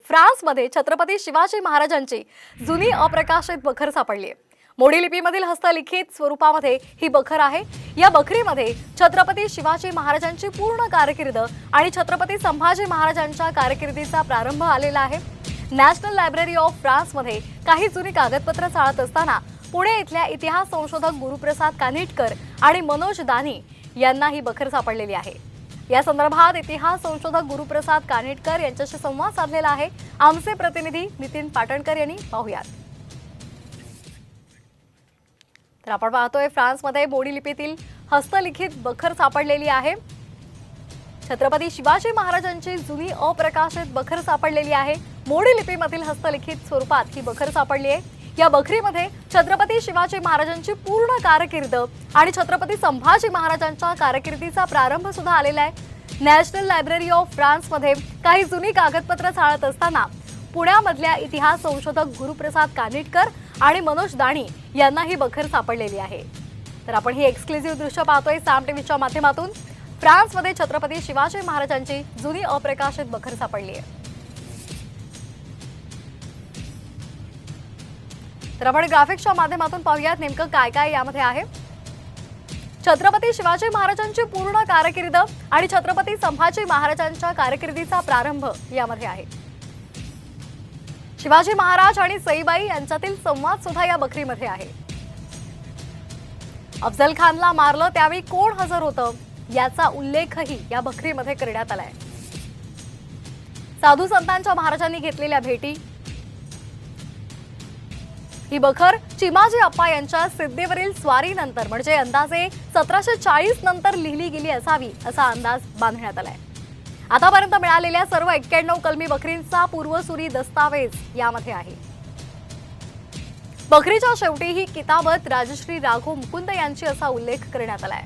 फ्रान्समध्ये छत्रपती शिवाजी महाराजांची जुनी अप्रकाशित बखर सापडली आहे। मोडी लिपीमधील हस्तलिखित स्वरूपामध्ये ही बखर आहे। या बखरीमध्ये छत्रपती शिवाजी महाराजांची पूर्ण कारकीर्द आणि छत्रपती संभाजी महाराजांच्या कारकिर्दीचा प्रारंभ आलेला आहे। नॅशनल लायब्ररी ऑफ फ्रान्समध्ये काही जुनी कागदपत्र चाळत असताना पुणे इथल्या इतिहास संशोधक गुरुप्रसाद कानिटकर आणि मनोज दानी यांना ही बखर सापडलेली आहे। या संदर्भात इतिहास संशोधक गुरुप्रसाद कानिटकर यांच्याशी संवाद साधलेला आहे। आमचे प्रतिनिधी नितीन पाटणकर यांनी पाहुयात। तर आपण पाहतोय फ्रान्समध्ये मोडी लिपीतील हस्तलिखित बखर सापडलेली आहे। छत्रपती शिवाजी महाराजांची जुनी अप्रकाशित बखर सापडलेली आहे। मोडी लिपीमधील हस्तलिखित स्वरूपात ही बखर सापडली आहे। या बखरीमध्ये छत्रपती शिवाजी महाराजांची पूर्ण कारकीर्द आणि छत्रपती संभाजी महाराजांच्या कारकिर्दीचा प्रारंभ सुद्धा आलेला आहे। नॅशनल लायब्ररी ऑफ फ्रान्समध्ये काही जुनी कागदपत्र चाळत असताना पुण्यामधल्या इतिहास संशोधक गुरुप्रसाद कानिटकर आणि मनोज दाणी यांना ही बखर सापडलेली आहे। तर आपण ही एक्सक्लुझिव्ह दृश्य पाहतोय साम टीव्हीच्या माध्यमातून। फ्रान्समध्ये छत्रपती शिवाजी महाराजांची जुनी अप्रकाशित बखर सापडली आहे। तर आपण ग्राफिक्सच्या माध्यमातून पाहूयात नेमकं काय काय यामध्ये आहे। छत्रपती शिवाजी महाराजांची पूर्ण कारकीर्द आणि छत्रपती संभाजी महाराजांच्या कारकिर्दीचा प्रारंभ यामध्ये आहे। शिवाजी महाराज आणि सईबाई यांच्यातील संवाद सुद्धा या बखरीमध्ये आहे। अफजल खानला मारलं त्यावेळी कोण हजर होतं याचा उल्लेखही या बखरीमध्ये करण्यात आलाय। साधू संतांच्या महाराजांनी घेतलेल्या भेटी, ही बखर चिमाजी अप्पा यांच्या सिद्धीवरील स्वारीनंतर म्हणजे अंदाजे 1740 नंतर लिहिली गेली असावी असा अंदाज बांधण्यात आलाय। आतापर्यंत मिळालेल्या सर्व 91 कलमी बखरींचा पूर्वसुरी दस्तावेज यामध्ये आहे। बखरीच्या शेवटी ही किताबत राजश्री राघव मुकुंद यांची असा उल्लेख करण्यात आलाय।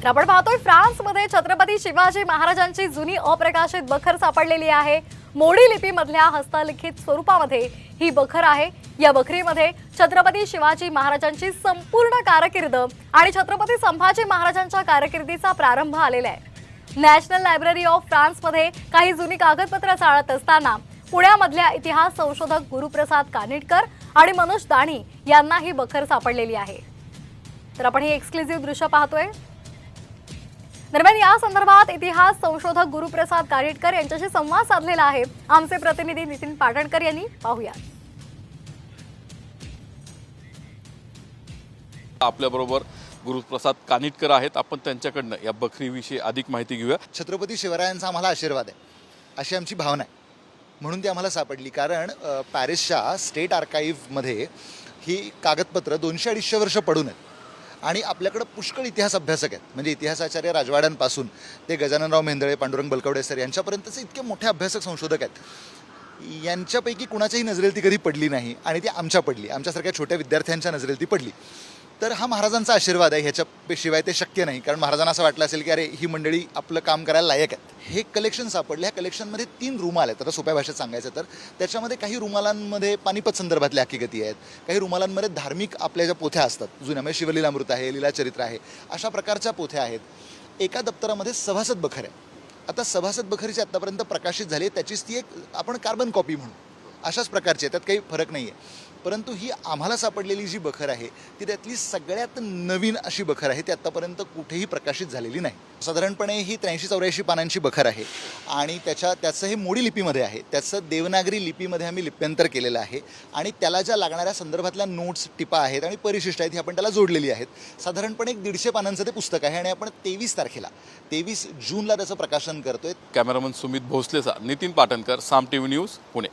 आपण पाहतोय फ्रान्समध्ये छत्रपती शिवाजी महाराजांची जुनी अप्रकाशित बखर सापडलेली आहे। मोडी लिपीमधल्या हस्तलिखित स्वरूपामध्ये ही बखर आहे। या बखरीमध्ये छत्रपती शिवाजी महाराजांची संपूर्ण कारकीर्द आणि छत्रपती संभाजी महाराजांच्या कारकिर्दीचा प्रारंभ आलेला आहे। नॅशनल लायब्ररी ऑफ फ्रान्समध्ये काही जुनी कागदपत्र चाळत असताना पुण्यामधल्या इतिहास संशोधक गुरुप्रसाद कानिटकर आणि मनोज दाणी यांना ही बखर सापडलेली आहे। तर आपण ही एक्सक्लुझिव्ह दृश्य पाहतोय। दरम्यान या संदर्भात इतिहास संशोधक गुरुप्रसाद कानिटकर यांच्याशी संवाद साधलेला आहे। आमचे प्रतिनिधी नितीन पाटणकर यांनी पाहुयात। आपल्याबरोबर गुरुप्रसाद कानिटकर आहेत। आपण त्यांच्याकडनं या बखरीविषयी अधिक माहिती घेऊया। छत्रपती शिवरायांचा आम्हाला आशीर्वाद आहे अशी आमची भावना आहे, म्हणून ती आम्हाला सापडली। कारण पॅरिसच्या स्टेट आर्काईव्हमध्ये ही कागदपत्र 200-250 वर्ष पडून आहेत आणि आपल्याकडे पुष्कळ इतिहास अभ्यासक आहेत। म्हणजे इतिहासाचार्य राजवाड्यांपासून ते गजाननराव मेंदळे, पांडुरंग बलकवडे सर यांच्यापर्यंतचे इतके मोठे अभ्यासक संशोधक आहेत। यांच्यापैकी कुणाच्याही नजरेल ती कधी पडली नाही आणि ती आमच्या पडली, आमच्यासारख्या छोट्या विद्यार्थ्यांच्या नजरेल ती पडली। तर हा महाराजांचा आशीर्वाद आहे, ह्याच्याशिवाय ते शक्य नाही। कारण महाराजांना असं वाटलं असेल की अरे ही मंडळी आपलं काम करायला लायक आहेत। हे कलेक्शन सापडले। ह्या कलेक्शनमध्ये 3 रुमाल आहेत। आता सोप्या भाषेत सांगायचं तर त्याच्यामध्ये काही रुमालांमध्ये पानिपत संदर्भातल्या हकीकती आहेत, काही रुमालांमध्ये धार्मिक आपल्या ज्या पोथ्या असतात जुन्या, म्हणजे शिवलीलामृत आहे, लीलाचरित्र आहे, अशा प्रकारच्या पोथ्या आहेत। एका दप्तरामध्ये सभासद बखर आहे। आता सभासद बखरीची आत्तापर्यंत प्रकाशित झाली, त्याचीच ती एक आपण कार्बन कॉपी म्हणू, अशाच प्रकारची आहे, त्यात काही फरक नाही आहे। परंतु ही आम्हाला सापडलेली जी बखर आहे ती त्यातली सगळ्यात नवीन अशी बखर आहे। ती आत्तापर्यंत कुठेही प्रकाशित झालेली नाही। साधारणपणे ही 83-84 पानांची बखर आहे आणि त्याचं हे मोडी लिपीमध्ये आहे। त्याचं देवनागरी लिपीमध्ये आम्ही लिप्यंतर केलेलं आहे आणि त्याला ज्या लागणाऱ्या संदर्भातल्या नोट्स, टिपा आहेत आणि परिशिष्ट आहेत ही आपण त्याला जोडलेली आहेत। साधारणपणे 150 पानांचं ते पुस्तक आहे आणि आपण 23 जूनला त्याचं प्रकाशन करतोय। कॅमेरामन सुमित भोसलेचा नितीन पाटणकर, साम टीव्ही न्यूज, पुणे।